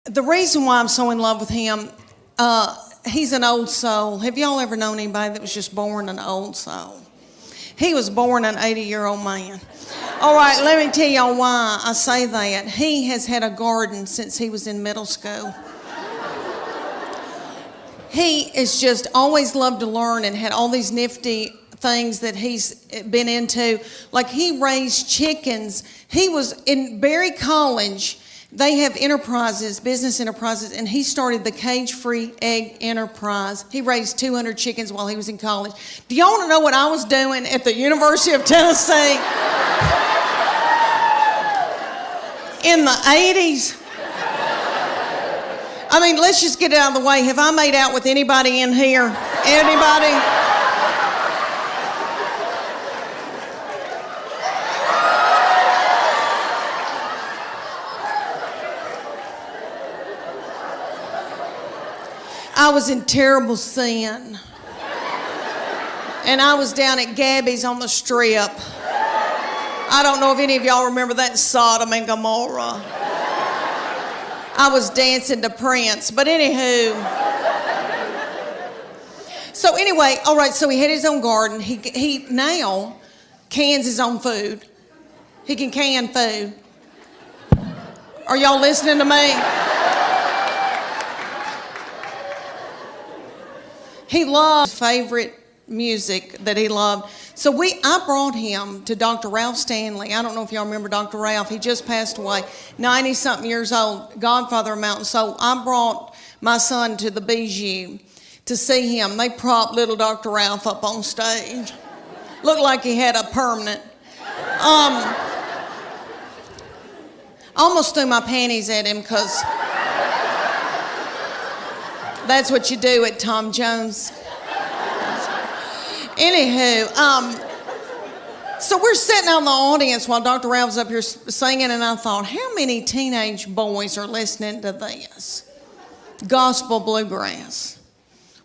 the reason why I'm so in love with him, he's an old soul. Have y'all ever known anybody that was just born an old soul? He was born an 80-year-old man. All right, let me tell y'all why I say that. He has had a garden since he was in middle school. He has just always loved to learn and had all these nifty things that he's been into. Like he raised chickens. He was in Berry College. They have enterprises, business enterprises, and he started the cage-free egg enterprise. He raised 200 chickens while he was in college. Do y'all want to know what I was doing at the University of Tennessee in the 80s? I mean, let's just get it out of the way. Have I made out with anybody in here? Anybody? I was in terrible sin. And I was down at Gabby's on the Strip. I don't know if any of y'all remember that Sodom and Gomorrah. I was dancing to Prince, but anywho. So anyway, all right, so he had his own garden. He now cans his own food. He can can food. Are y'all listening to me? He loved favorite music that he loved. So I brought him to Dr. Ralph Stanley. I don't know if y'all remember Dr. Ralph. He just passed away, 90-something years old, godfather of mountain. So I brought my son to the Bijou to see him. They propped little Dr. Ralph up on stage. Looked like he had a permanent. Almost threw my panties at him because that's what you do at Tom Jones. Anywho, so we're sitting out in the audience while Dr. Ralph's up here singing, and I thought, how many teenage boys are listening to this? Gospel bluegrass.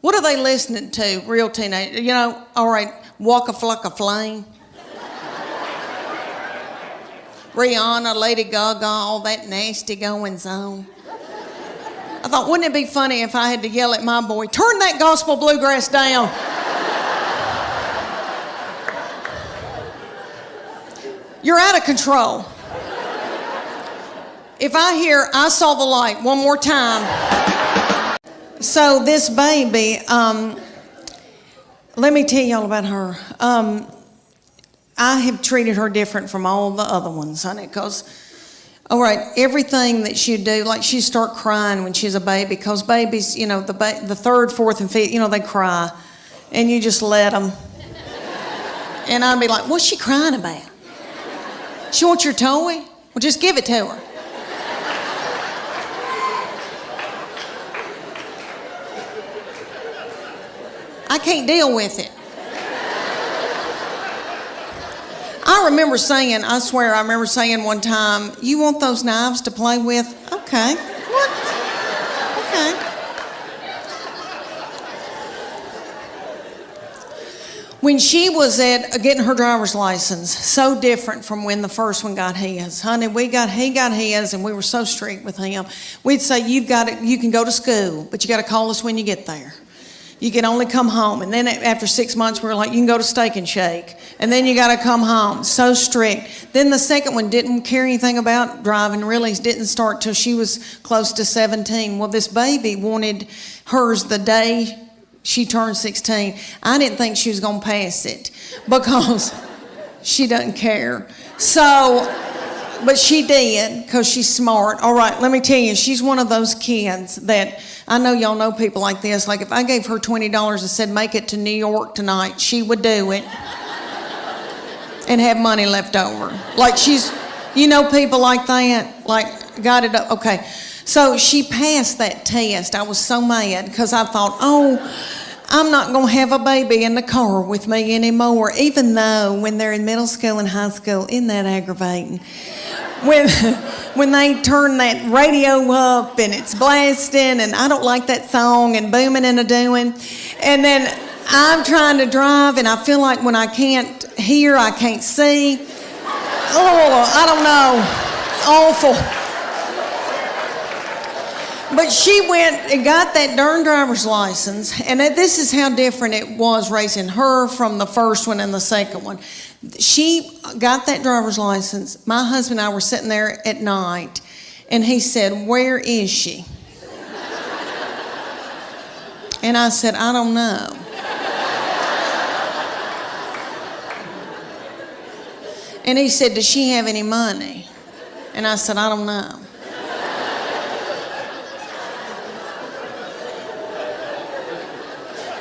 What are they listening to, real teenage? You know, all right, Waka Flocka Flame. Rihanna, Lady Gaga, all that nasty goings on. I thought, wouldn't it be funny if I had to yell at my boy, turn that gospel bluegrass down? You're out of control. If I hear, I saw the light one more time. So this baby, let me tell y'all about her. I have treated her different from all the other ones, honey, because, all right, everything that she'd do, like she'd start crying when she's a baby, because babies, you know, the third, fourth, and fifth, you know, they cry, and you just let them. And I'd be like, what's she crying about? She wants your toy? Well, just give it to her. I can't deal with it. I remember saying, I swear, I remember saying one time, you want those knives to play with? Okay. What? Okay. When she was at getting her driver's license, so different from when the first one got his. Honey, he got his, and we were so strict with him. We'd say, you can go to school, but you got to call us when you get there. You can only come home. And then after 6 months, we were like, you can go to Steak and Shake. And then you got to come home. So strict. Then the second one didn't care anything about driving, really didn't start till she was close to 17. Well, this baby wanted hers the day she turned 16. I didn't think she was going to pass it because she doesn't care. So, but she did because she's smart. All right, let me tell you, she's one of those kids that, I know y'all know people like this. Like if I gave her $20 and said, make it to New York tonight, she would do it and have money left over. Like she's, you know, people like that, like got it up. Okay. So she passed that test. I was so mad because I thought, oh, I'm not going to have a baby in the car with me anymore, even though when they're in middle school and high school, isn't that aggravating? When they turn that radio up and it's blasting and I don't like that song and booming and a-doing, and then I'm trying to drive and I feel like when I can't hear, I can't see. Oh, I don't know. It's awful. But she went and got that darn driver's license, and this is how different it was raising her from the first one and the second one. She got that driver's license. My husband and I were sitting there at night, and he said, "Where is she?" And I said, "I don't know." And he said, "Does she have any money?" And I said, "I don't know."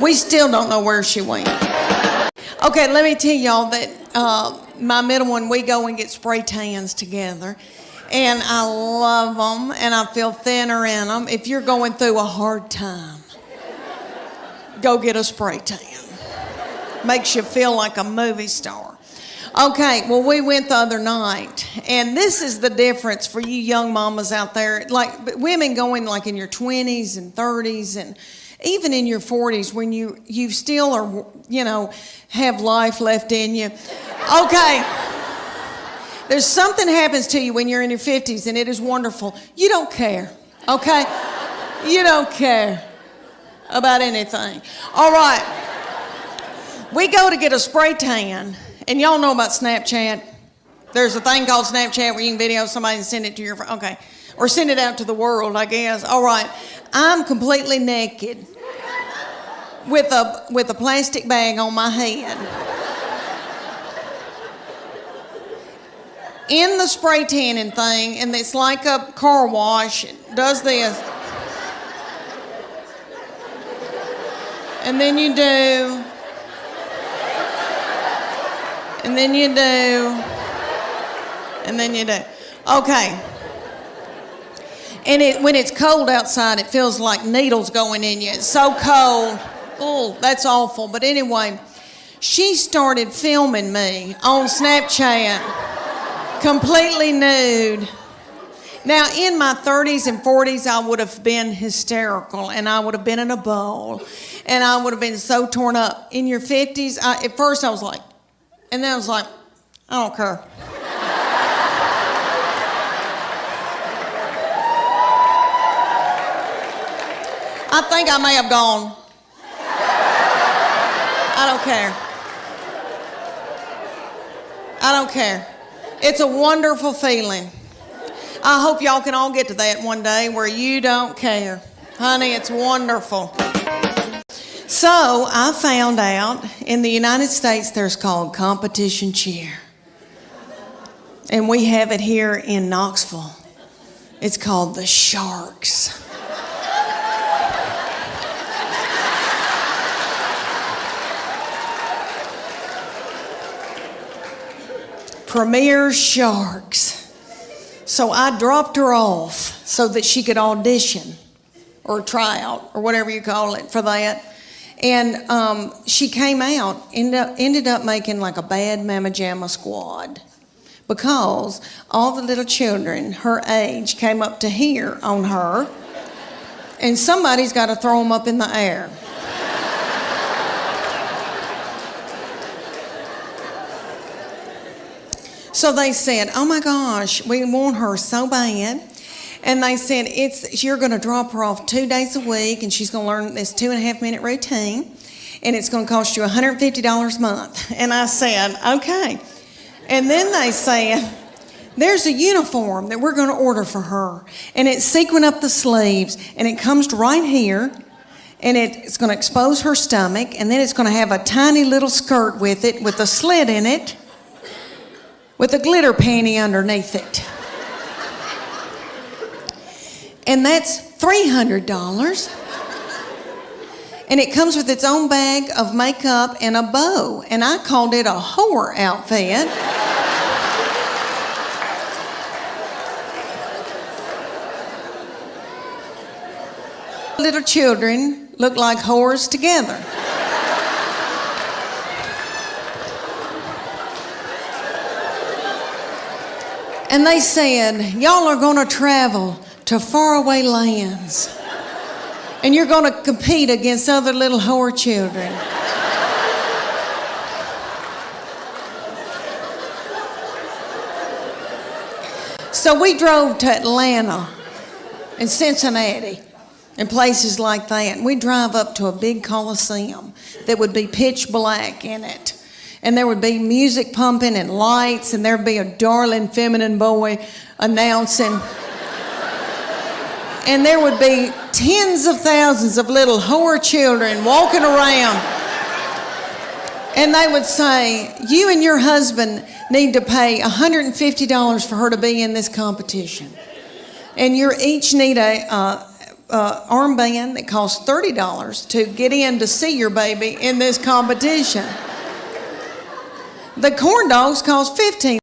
We still don't know where she went. Okay, let me tell y'all that my middle one, we go and get spray tans together. And I love them, and I feel thinner in them. If you're going through a hard time, go get a spray tan. Makes you feel like a movie star. Okay, well, we went the other night, and this is the difference for you young mamas out there. Like women going like in your 20s and 30s and even in your 40s when you still are, have life left in you. Okay. There's something happens to you when you're in your 50s, and it is wonderful. You don't care, okay? You don't care about anything. All right. We go to get a spray tan, and y'all know about Snapchat. There's a thing called Snapchat where you can video somebody and send it to your friend. Okay. Or send it out to the world, I guess. All right. I'm completely naked with a plastic bag on my head. In the spray tanning thing, and it's like a car wash. It does this. And then you do. And then you do. And then you do. Okay. And when it's cold outside, it feels like needles going in you. It's so cold. Oh, that's awful. But anyway, she started filming me on Snapchat, completely nude. Now, in my 30s and 40s, I would have been hysterical, and I would have been in a bowl, and I would have been so torn up. In your 50s, at first I was like, and then I was like, I don't care. I think I may have gone. I don't care. I don't care. It's a wonderful feeling. I hope y'all can all get to that one day where you don't care. Honey, it's wonderful. So I found out in the United States there's called competition cheer. And we have it here in Knoxville. It's called the Sharks. Premier Sharks. So I dropped her off so that she could audition or try out or whatever you call it for that. And she came out, ended up making like a bad Mama Jamma squad because all the little children her age came up to here on her, and somebody's got to throw them up in the air. So they said, oh my gosh, we want her so bad. And they said, you're going to drop her off 2 days a week, and she's going to learn this 2.5-minute routine, and it's going to cost you $150 a month. And I said, okay. And then they said, there's a uniform that we're going to order for her, and it's sequin up the sleeves, and it comes right here, and it's going to expose her stomach, and then it's going to have a tiny little skirt with it, with a slit in it, with a glitter panty underneath it. And that's $300. And it comes with its own bag of makeup and a bow. And I called it a whore outfit. Little children look like whores together. And they said, y'all are going to travel to faraway lands, and you're going to compete against other little whore children. So we drove to Atlanta, and Cincinnati and places like that. And we'd drive up to a big coliseum that would be pitch black in it. And there would be music pumping and lights, and there'd be a darling feminine boy announcing. And there would be tens of thousands of little whore children walking around. And they would say, you and your husband need to pay $150 for her to be in this competition. And you each need a armband that costs $30 to get in to see your baby in this competition. The corn dogs cost $15.